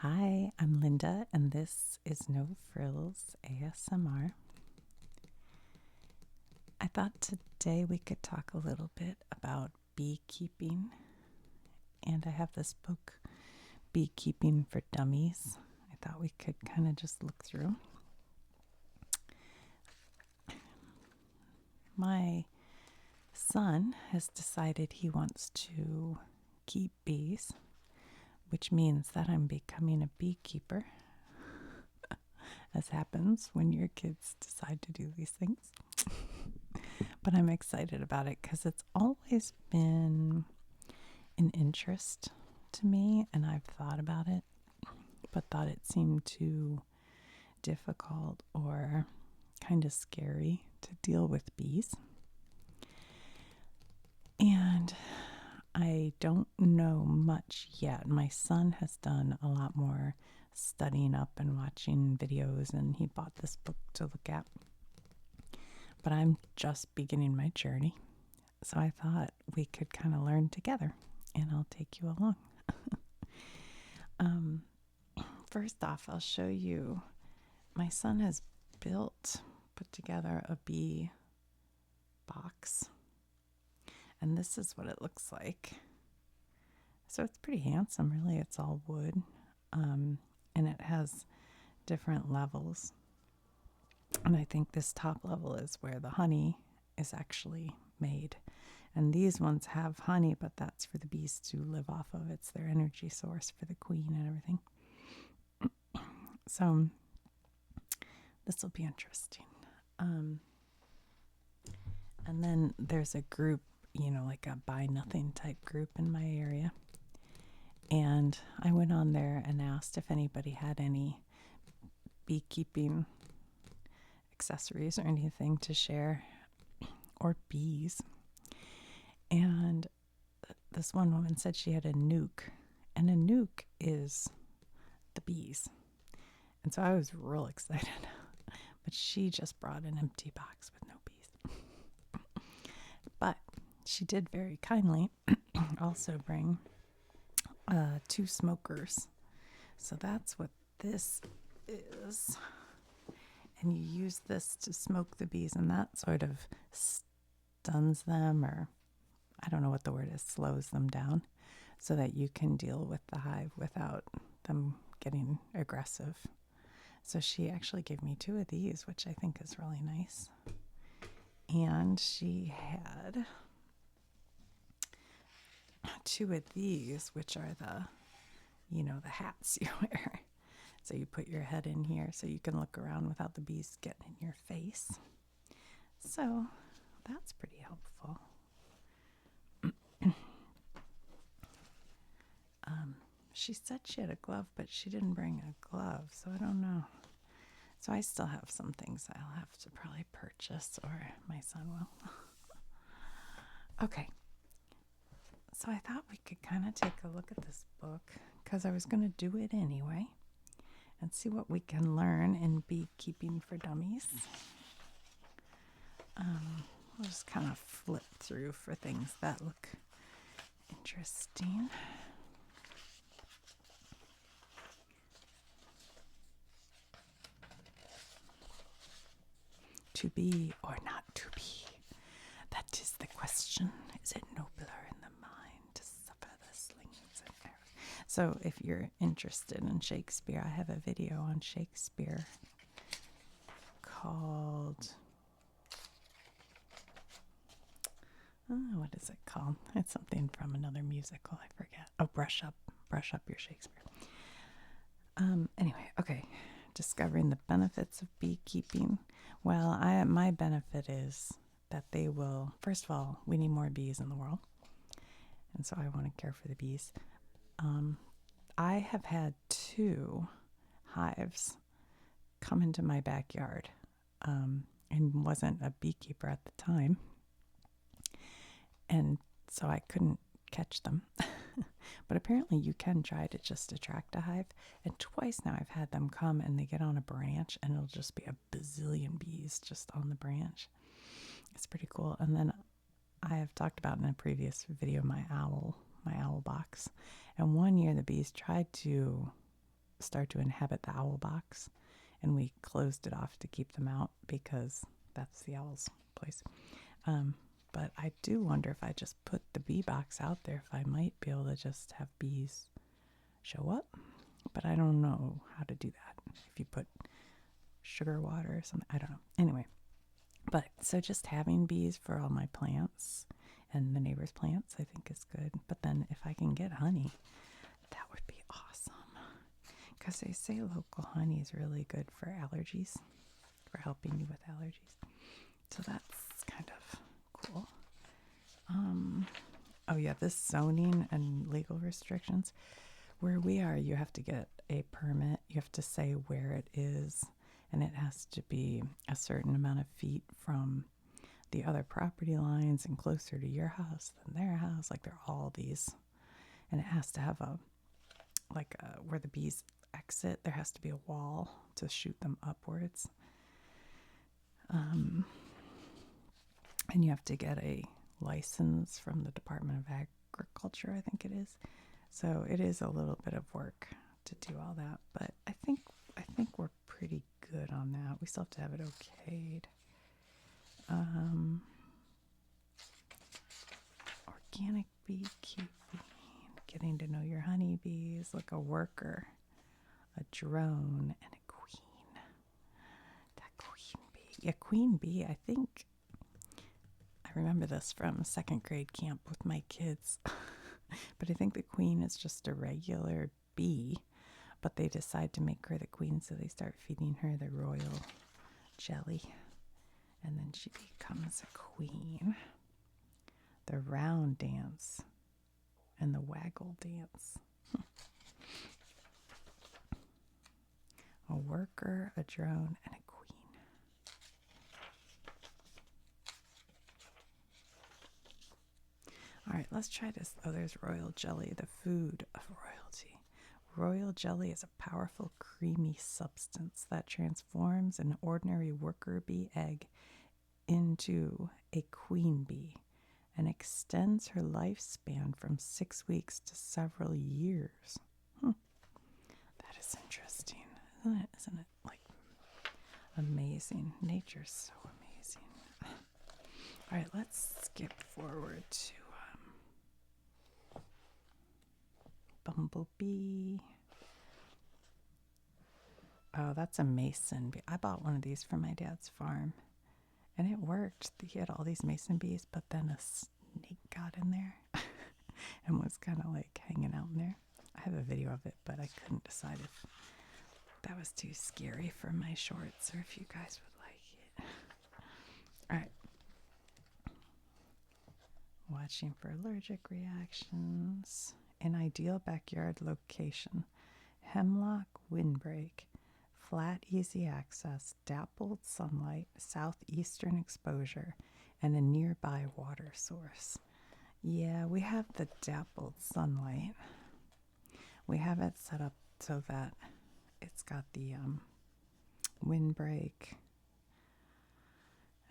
Hi, I'm Linda, and this is No Frills ASMR. I thought today we could talk a little bit about beekeeping, and I have this book, Beekeeping for Dummies. I thought we could kind of just look through. My son has decided he wants to keep bees, which means that I'm becoming a beekeeper, as happens when your kids decide to do these things. But I'm excited about it because it's always been an interest to me, and I've thought about it, but thought it seemed too difficult or kind of scary to deal with bees. And I don't know much yet. My son has done a lot more studying up and watching videos, and he bought this book to look at. But I'm just beginning my journey, so I thought we could kind of learn together, and I'll take you along. First off, I'll show you, my son has put together a bee box, and this is what it looks like. So it's pretty handsome, really. It's all wood, and it has different levels. And I think this top level is where the honey is actually made. And these ones have honey, but that's for the bees to live off of. It's their energy source for the queen and everything. So this will be interesting. And then there's a group, like a buy nothing type group in my area. And I went on there and asked if anybody had any beekeeping accessories or anything to share, or bees. And this one woman said she had a nuke, and a nuke is the bees. And so I was real excited, but she just brought an empty box with no bees. But she did very kindly also bring 2 smokers. So that's what this is. And you use this to smoke the bees, and that sort of stuns them, or I don't know what the word is, slows them down, so that you can deal with the hive without them getting aggressive. So she actually gave me 2 of these, which I think is really nice. And she had 2 of these, which are the hats you wear. So you put your head in here so you can look around without the bees getting in your face. So that's pretty helpful. She said she had a glove, but she didn't bring a glove, so I don't know. So I still have some things I'll have to probably purchase, or my son will. Okay. So I thought we could kind of take a look at this book, because I was going to do it anyway, and see what we can learn in Beekeeping for Dummies. We'll just kind of flip through for things that look interesting. To be or not to be, that is the question. Is it nobler in the mind to suffer the slings and arrows? So if you're interested in Shakespeare, I have a video on Shakespeare called, what is it called? It's something from another musical, I forget. Oh, Brush Up Your Shakespeare. Anyway, okay. Discovering the benefits of beekeeping. Well, my benefit is that they will, first of all, we need more bees in the world, and so I want to care for the bees. I have had 2 hives come into my backyard, and wasn't a beekeeper at the time, and so I couldn't catch them. But apparently you can try to just attract a hive, and twice now I've had them come and they get on a branch, and it'll just be a bazillion bees just on the branch. It's pretty cool. And then I have talked about in a previous video my owl box, and one year the bees tried to start to inhabit the owl box, and we closed it off to keep them out because that's the owl's place. But I do wonder if I just put the bee box out there, if I might be able to just have bees show up. But I don't know how to do that. If you put sugar water or something, I don't know. Anyway, but so just having bees for all my plants and the neighbor's plants, I think is good. But then if I can get honey, that would be awesome. Because they say local honey is really good for allergies, for helping you with allergies. So that's kind of cool. Oh yeah, this zoning and legal restrictions. Where we are, you have to get a permit. You have to say where it is, and it has to be a certain amount of feet from the other property lines and closer to your house than their house. Like, there are all these, and it has to have where the bees exit, there has to be a wall to shoot them upwards. And you have to get a license from the Department of Agriculture, I think it is. So it is a little bit of work to do all that, but I think we're pretty good on that. We still have to have it okayed. Organic beekeeping, getting to know your honeybees, like a worker, a drone, and a queen. That queen bee. Yeah, queen bee, I think. I remember this from 2nd grade camp with my kids. But I think the queen is just a regular bee, but they decide to make her the queen, so they start feeding her the royal jelly, and then she becomes a queen. The round dance and the waggle dance. A worker, a drone, and a queen. All right, let's try this. Oh, there's royal jelly, the food of royalty. Royal jelly is a powerful, creamy substance that transforms an ordinary worker bee egg into a queen bee and extends her lifespan from 6 weeks to several years. That is interesting, isn't it? Isn't it like amazing? Nature's so amazing. All right, let's skip forward to bumblebee. Oh, that's a mason bee. I bought one of these from my dad's farm, and it worked. He had all these mason bees, but then a snake got in there and was kind of like hanging out in there. I have a video of it, but I couldn't decide if that was too scary for my shorts or if you guys would like it. All right. Watching for allergic reactions. An ideal backyard location. Hemlock windbreak. Flat, easy access, dappled sunlight, southeastern exposure, and a nearby water source. Yeah, we have the dappled sunlight. We have it set up so that it's got the windbreak,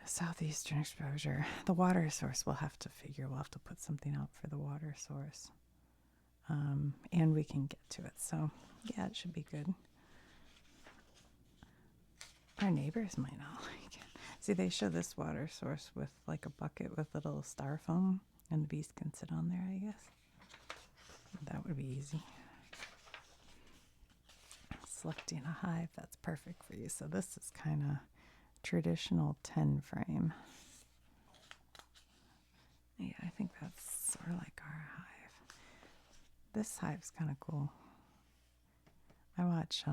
southeastern exposure. The water source we'll have to figure. We'll have to put something out for the water source. And we can get to it. So, yeah, it should be good. Our neighbors might not like it. See, they show this water source with like a bucket with little styrofoam, and the bees can sit on there, I guess. That would be easy. Selecting a hive, that's perfect for you. So this is kind of traditional 10 frame. Yeah, I think that's sort of like our hive. This hive's kind of cool. I watch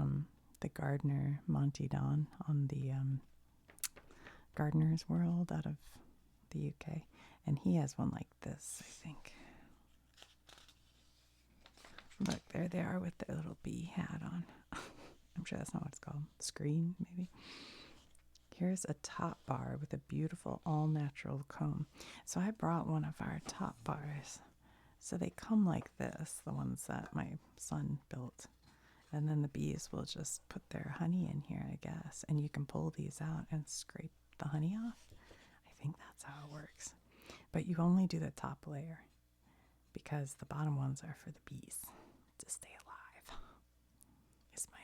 the gardener Monty Don on the Gardener's World out of the UK, and he has one like this, I think. Look, there they are with their little bee hat on. I'm sure that's not what it's called. Screen, maybe. Here's a top bar with a beautiful all-natural comb. So I brought one of our top bars. So they come like this, the ones that my son built. And then the bees will just put their honey in here, I guess. And you can pull these out and scrape the honey off. I think that's how it works. But you only do the top layer because the bottom ones are for the bees to stay alive, is my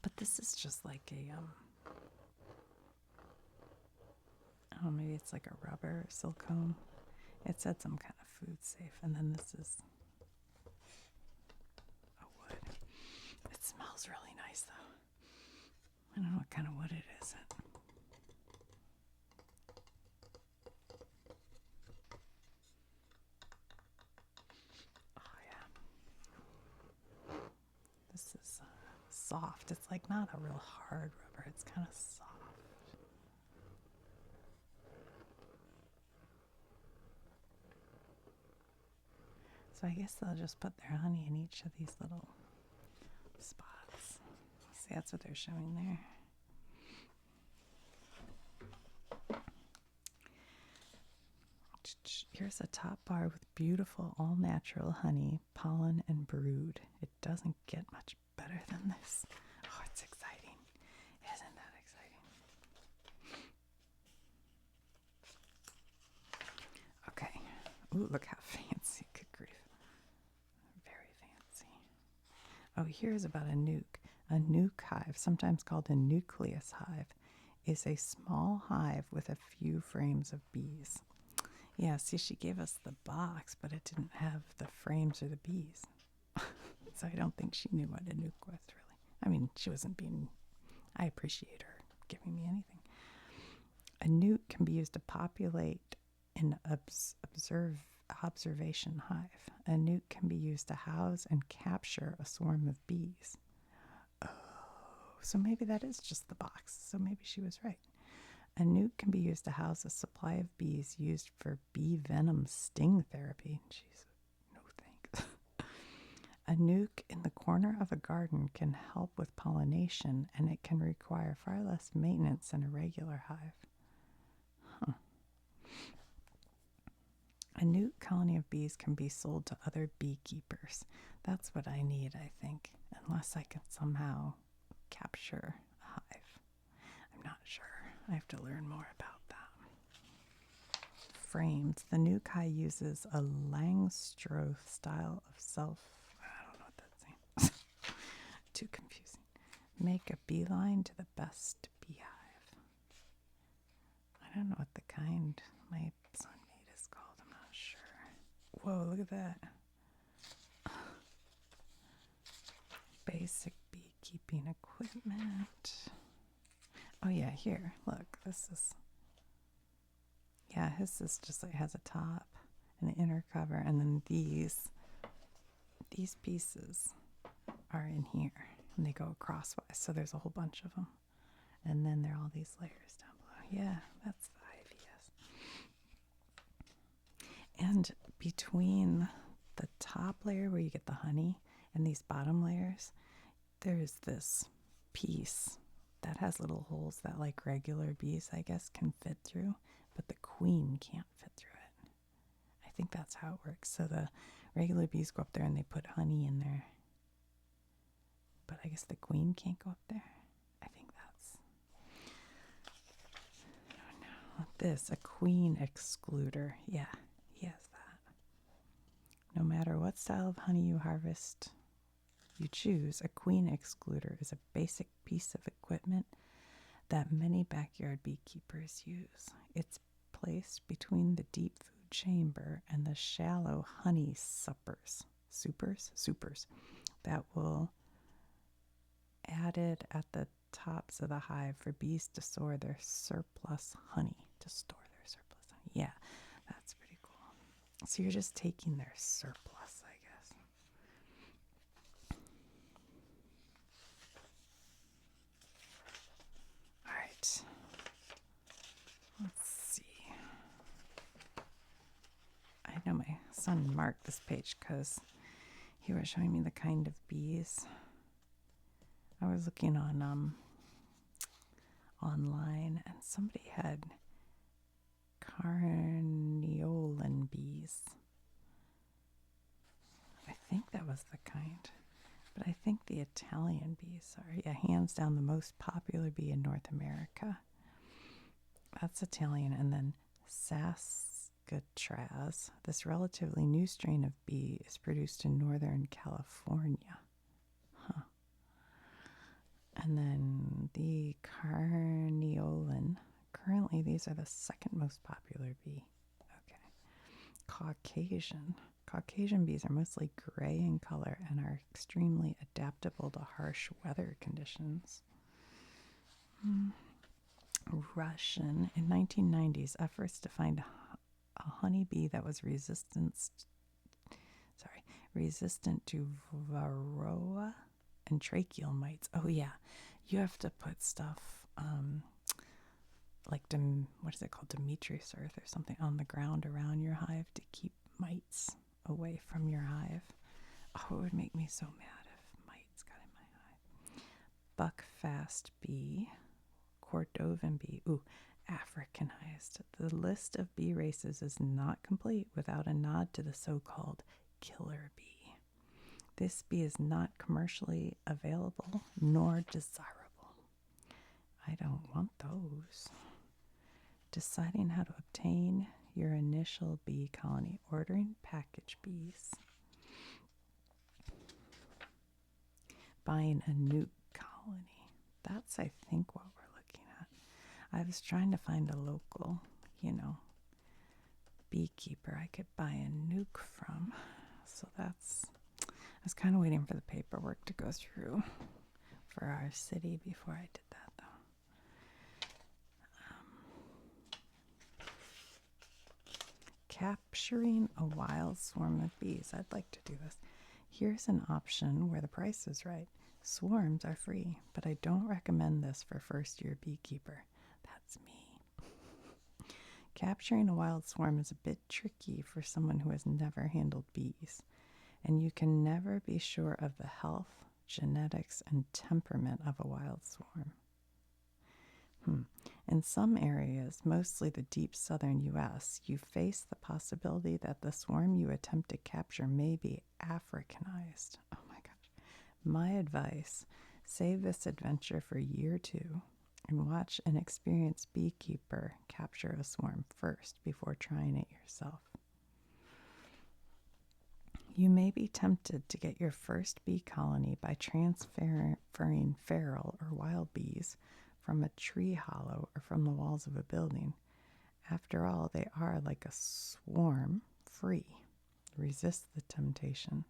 But this is just like a, oh, maybe it's like a rubber or silicone. It said some kind of food safe. And then this is a wood. It smells really nice though. I don't know what kind of wood it is. Oh yeah. This is soft. It's like not a real hard rubber. It's kind of soft. So I guess they'll just put their honey in each of these little spots. See, that's what they're showing there. Here's a top bar with beautiful all-natural honey, pollen, and brood. It doesn't get much better than this. Oh, it's exciting. Isn't that exciting? Okay. Ooh, look how fancy. Good grief. Very fancy. Oh, here's about a nuke. A nuke hive, sometimes called a nucleus hive, is a small hive with a few frames of bees. Yeah, see, she gave us the box, but it didn't have the frames or the bees. So I don't think she knew what a nuke was, really. I mean, she wasn't being... I appreciate her giving me anything. A nuke can be used to populate an observation hive. A nuke can be used to house and capture a swarm of bees. Oh, so maybe that is just the box. So maybe she was right. A nuke can be used to house a supply of bees used for bee venom sting therapy. Jeez, no thanks. A nuke in the corner of a garden can help with pollination, and it can require far less maintenance than a regular hive. Huh. A nuke colony of bees can be sold to other beekeepers. That's what I need, I think, unless I can somehow capture a hive. I'm not sure. I have to learn more about that. Frames. The nuke hive uses a Langstroth style of I don't know what that means. Too confusing. Make a beeline to the best beehive. I don't know what the kind my son made is called. I'm not sure. Whoa, look at that. Basic beekeeping equipment. Oh yeah, here, look, this is, yeah, his is just like has a top and an inner cover, and then these pieces are in here, and they go crosswise, so there's a whole bunch of them, and then there are all these layers down below. Yeah, that's the hive, yes. And between the top layer where you get the honey and these bottom layers, there's this piece that has little holes that like regular bees, I guess, can fit through, but the queen can't fit through it. I think that's how it works. So the regular bees go up there and they put honey in there, but I guess the queen can't go up there. I think that's... Oh no, this, a queen excluder. Yeah, he has that. No matter what style of honey you harvest, you choose, a queen excluder is a basic piece of equipment that many backyard beekeepers use. It's placed between the deep food chamber and the shallow honey supers that will added at the tops of the hive for bees to store their surplus honey. Yeah, that's pretty cool. So you're just taking their surplus, I guess. All right. Let's see. I know my son marked this page because he was showing me the kind of bees. I was looking on online, and somebody had carniolan bees. I think that was the kind. But I think the Italian bees are, yeah, hands down the most popular bee in North America. That's Italian. And then Saskatraz, this relatively new strain of bee, is produced in Northern California. Huh. And then the carniolan. Currently, these are the second most popular bee. Okay. Caucasian. Caucasian bees are mostly gray in color and are extremely adaptable to harsh weather conditions. Russian. In 1990s, efforts to find a honeybee that was resistant to varroa and tracheal mites. Oh yeah, you have to put stuff like what is it called, Demetrius earth or something on the ground around your hive to keep mites away from your hive. Oh, it would make me so mad if mites got in my hive. Buckfast bee, Cordovan bee, Africanized. The list of bee races is not complete without a nod to the so-called killer bee. This bee is not commercially available nor desirable. I don't want those. Deciding how to obtain your initial bee colony. Ordering package bees. Buying a new colony. That's, I think, what we're looking at. I was trying to find a local, beekeeper I could buy a nuke from. So I was kind of waiting for the paperwork to go through for our city before I did that, though. Capturing a wild swarm of bees. I'd like to do this. Here's an option where the price is right. Swarms are free, but I don't recommend this for first-year beekeeper. That's me. Capturing a wild swarm is a bit tricky for someone who has never handled bees, and you can never be sure of the health, genetics, and temperament of a wild swarm. In some areas, mostly the deep southern U.S., you face the possibility that the swarm you attempt to capture may be Africanized. Oh my gosh. My advice, save this adventure for year 2 and watch an experienced beekeeper capture a swarm first before trying it yourself. You may be tempted to get your first bee colony by transferring feral or wild bees from a tree hollow or from the walls of a building. After all, they are like a swarm, free. Resist the temptation.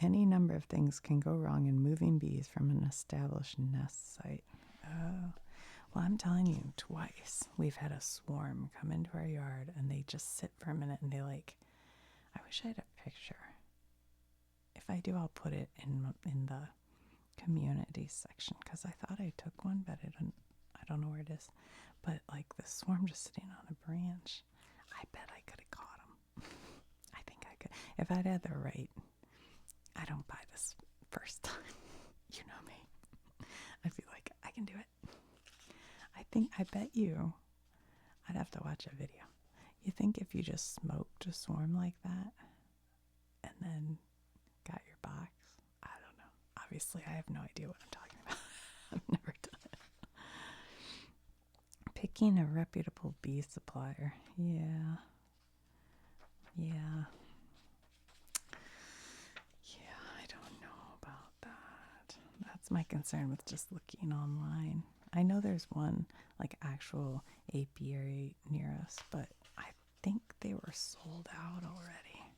Any number of things can go wrong in moving bees from an established nest site. Oh, well, I'm telling you, twice we've had a swarm come into our yard and they just sit for a minute and they I wish I had a picture. If I do, I'll put it in the community section because I thought I took one, but I don't know where it is. But the swarm just sitting on a branch, I bet I could have caught them. I think I could. If I'd had the right, I don't buy this first time. You know me. I'd be like, I can do it. I bet you, I'd have to watch a video. You think if you just smoked a swarm like that and then got your box, I don't know. Obviously, I have no idea what I'm talking about. I've never done it. Picking a reputable bee supplier. Yeah, I don't know about that. That's my concern with just looking online. I know there's one, actual apiary near us, but I think they were sold out already.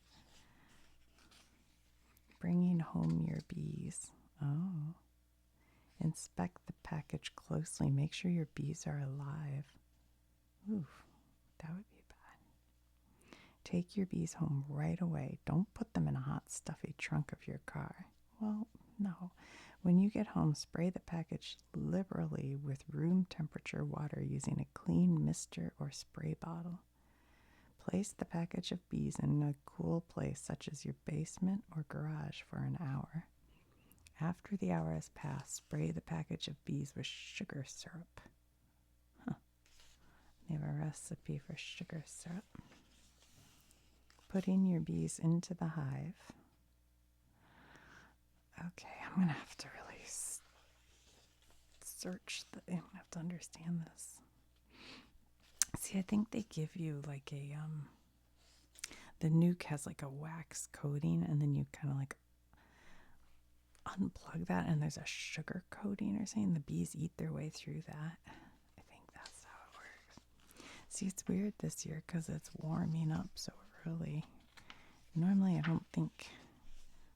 Bringing home your bees. Oh. Inspect the package closely. Make sure your bees are alive. Oof, that would be bad. Take your bees home right away. Don't put them in a hot, stuffy trunk of your car. Well, no. When you get home, spray the package liberally with room temperature water using a clean mister or spray bottle. Place the package of bees in a cool place, such as your basement or garage, for an hour. After the hour has passed, spray the package of bees with sugar syrup. They have a recipe for sugar syrup. Putting your bees into the hive. Okay, I'm going to have to really search. I'm going to have to understand this. See, I think they give you the nuke has a wax coating, and then you kind of unplug that and there's a sugar coating or something. The bees eat their way through that. I think that's how it works. See, it's weird this year because it's warming up so early. Normally, I don't think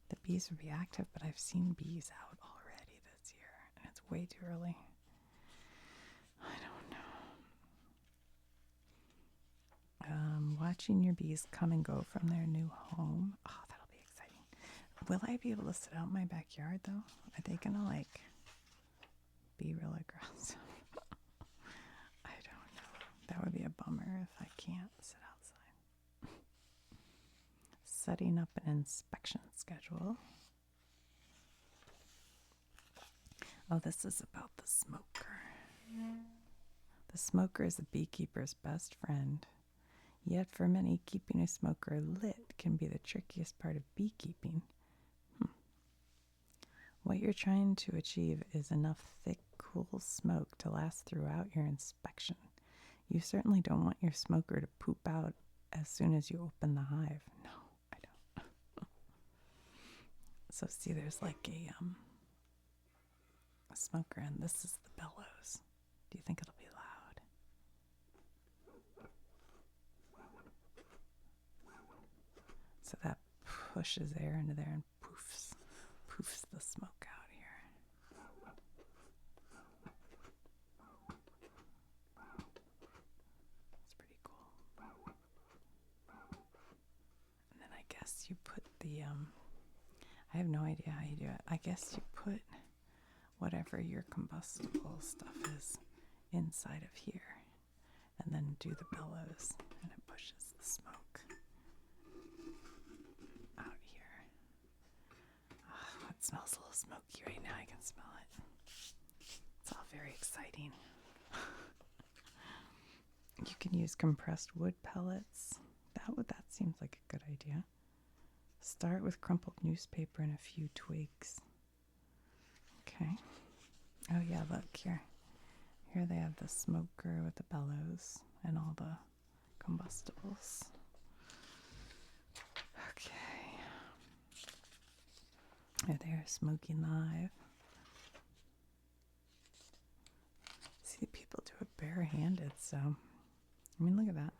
the bees would be active, but I've seen bees out already this year, and it's way too early. I don't know. Watching your bees come and go from their new home. Oh, that'll be exciting. Will I be able to sit out in my backyard, though? Are they gonna, like, be real aggressive? I don't know. That would be a bummer if I can't sit outside. Setting up an inspection schedule. Oh, this is about the smoker. The smoker is the beekeeper's best friend. Yet for many, keeping a smoker lit can be the trickiest part of beekeeping. What you're trying to achieve is enough thick, cool smoke to last throughout your inspection. You certainly don't want your smoker to poop out as soon as you open the hive. No, I don't. So see, there's like a smoker, and this is the bellows. Do you think it'll be loud? So that pushes air into there and poofs the smoke out here. It's pretty cool. And then I guess you put the, I have no idea how you do it. I guess you put whatever your combustible stuff is inside of here, and then do the bellows, and it pushes the smoke out here. Oh, it smells a little smoky right now. I can smell it. It's all very exciting. You can use compressed wood pellets. That seems like a good idea. Start with crumpled newspaper and a few twigs. Okay. Oh yeah, look here. Here they have the smoker with the bellows and all the combustibles. Okay. There they are smoking the hive. See, people do it barehanded, so I mean, look at that.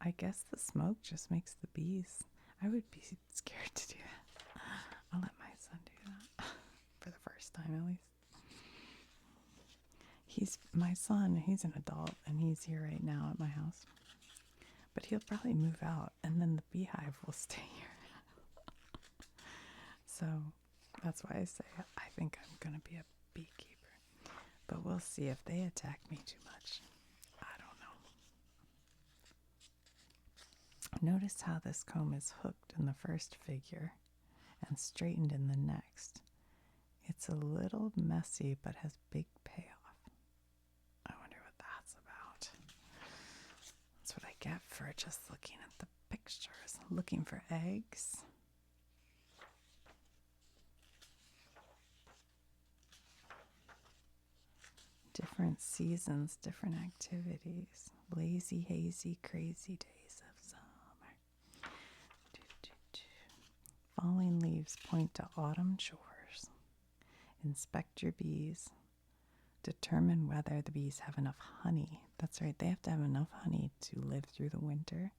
I guess the smoke just makes the bees. I would be scared to do that. I'll let my son do that for the first time, at least. My son, he's an adult, and he's here right now at my house. But he'll probably move out, and then the beehive will stay here. So that's why I say I think I'm going to be a beekeeper. But we'll see if they attack me too much. I don't know. Notice how this comb is hooked in the first figure and straightened in the next. It's a little messy, but has big payoff. I wonder what that's about. That's what I get for just looking at the pictures. Looking for eggs. Different seasons, different activities. Lazy, hazy, crazy days of summer. Falling leaves point to autumn chores. Inspect your bees. Determine whether the bees have enough honey. That's right, they have to have enough honey to live through the winter.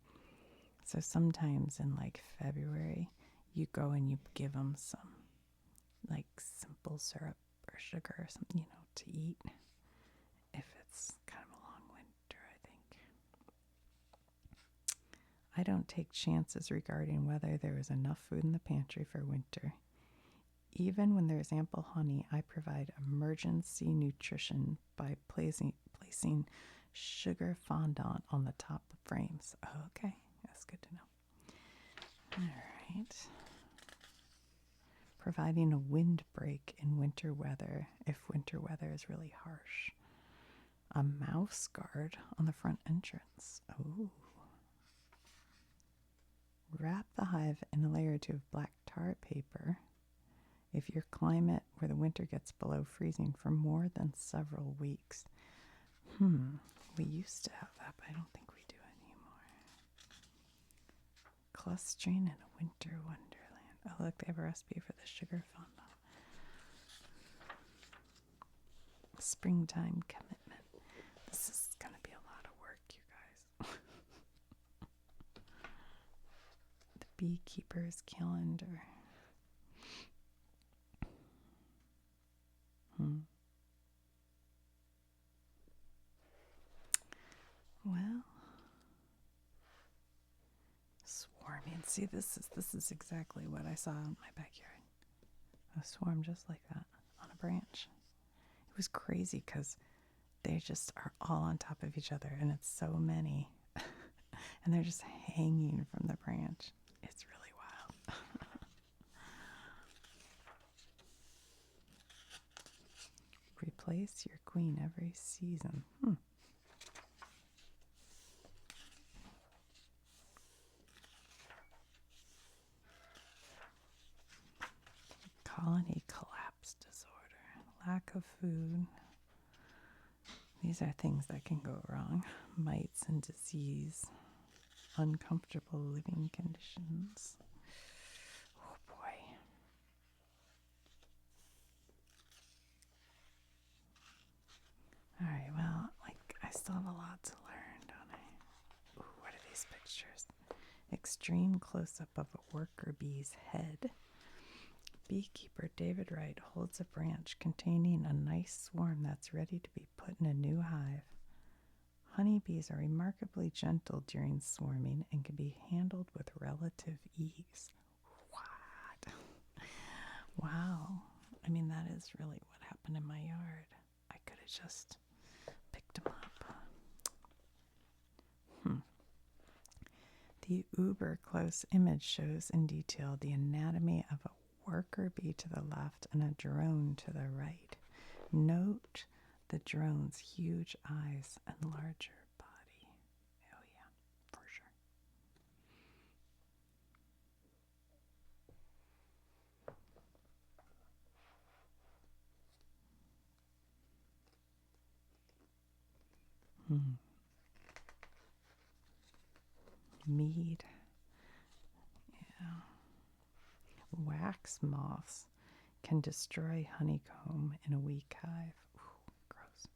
So sometimes in like February, you go and you give them some like simple syrup or sugar or something, to eat. If it's kind of a long winter, I think. I don't take chances regarding whether there is enough food in the pantry for winter. Even when there is ample honey, I provide emergency nutrition by placing sugar fondant on the top of frames. Oh, okay, that's good to know. All right. Providing a windbreak in winter weather if winter weather is really harsh. A mouse guard on the front entrance. Oh. Wrap the hive in a layer or two of black tar paper if your climate where the winter gets below freezing for more than several weeks. We used to have that, but I don't think we do anymore. Clustering in a winter wonderland. Oh, look, they have a recipe for the sugar fondant. Springtime commitment. This is going to be a lot of work, you guys. The Beekeeper's Calendar. Well, swarming. See, this is exactly what I saw in my backyard. A swarm just like that on a branch. It was crazy because they just are all on top of each other, and it's so many, and they're just hanging from the branch. It's really wild. Replace your queen every season. Colony collapse disorder. Lack of food. These are things that can go wrong. Mites and disease. Uncomfortable living conditions. Oh boy. Alright, well, I still have a lot to learn, don't I? Ooh, what are these pictures? Extreme close-up of a worker bee's head. Beekeeper David Wright holds a branch containing a nice swarm that's ready to be put in a new hive. Honeybees are remarkably gentle during swarming and can be handled with relative ease. What? Wow. I mean, that is really what happened in my yard. I could have just picked them up. The uber close image shows in detail the anatomy of a worker bee to the left and a drone to the right. Note the drone's huge eyes and larger body. Oh yeah, for sure. Mead. Yeah. Wax moths can destroy honeycomb in a weak hive. Ooh, gross.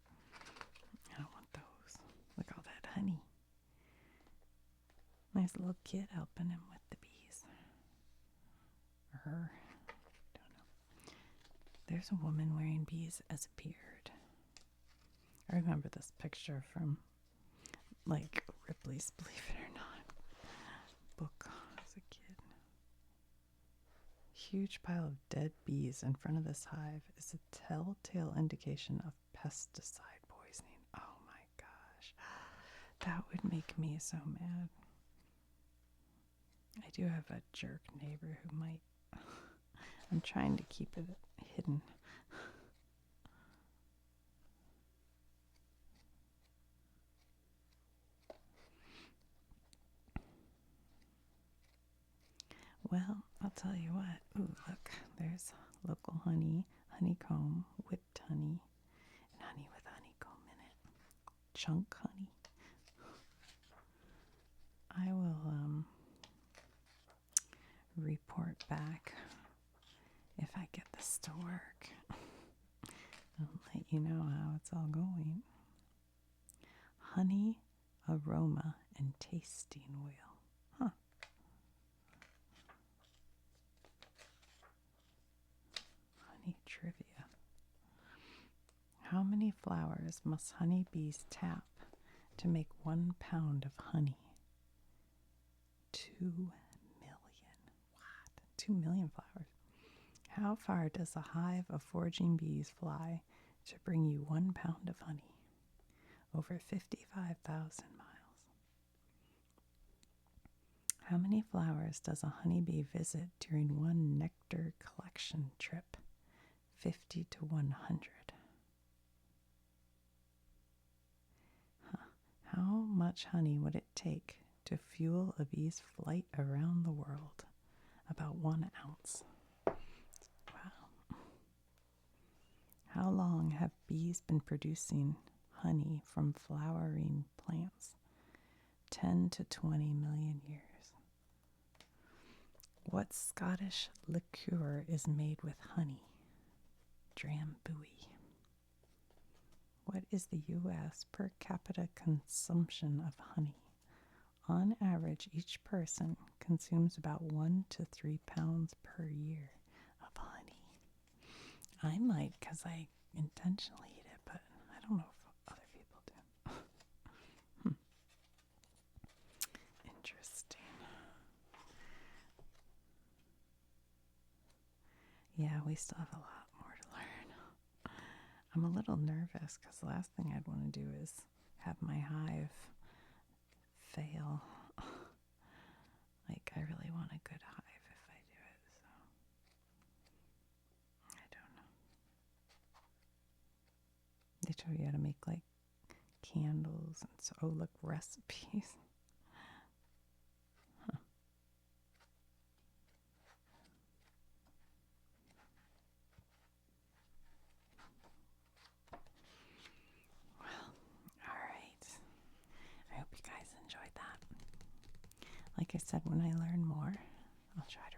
I don't want those. Look at all that honey. Nice little kid helping him with the bees. Or her. Don't know. There's a woman wearing bees as a beard. I remember this picture from Ripley's Believe It or Not book as a kid. Huge pile of dead bees in front of this hive is a telltale indication of pesticide poisoning. Oh my gosh. That would make me so mad. I do have a jerk neighbor who might. I'm trying to keep it hidden. Well, I'll tell you what. Ooh, look, there's local honey, honeycomb, whipped honey, and honey with honeycomb in it. Chunk honey. I will report back if I get this to work. I'll let you know how it's all going. Honey, aroma, and tasting wheel. Huh. Honey trivia. How many flowers must honeybees tap to make 1 pound of honey? 2 million. What? 2 million flowers. How far does a hive of foraging bees fly to bring you 1 pound of honey? Over 55,000 miles. How many flowers does a honeybee visit during one nectar collection trip? 50 to 100. How much honey would it take to fuel a bee's flight around the world? About 1 ounce. Wow. How long have bees been producing honey from flowering plants? 10 to 20 million years. What Scottish liqueur is made with honey? Drambuie. What is the U.S. per capita consumption of honey? On average, each person consumes about 1 to 3 pounds per year of honey. I might, because I intentionally eat it, but I don't know if other people do. Interesting. Yeah, we still have a lot more to learn. I'm a little nervous because the last thing I'd want to do is have my hive fail. Like, I really want a good hive if I do it, so I don't know. They show you how to make, like, candles and so, oh, look, recipes. Huh. Well, all right. I hope you guys enjoyed that. Like I said, when I learn more, I'll try to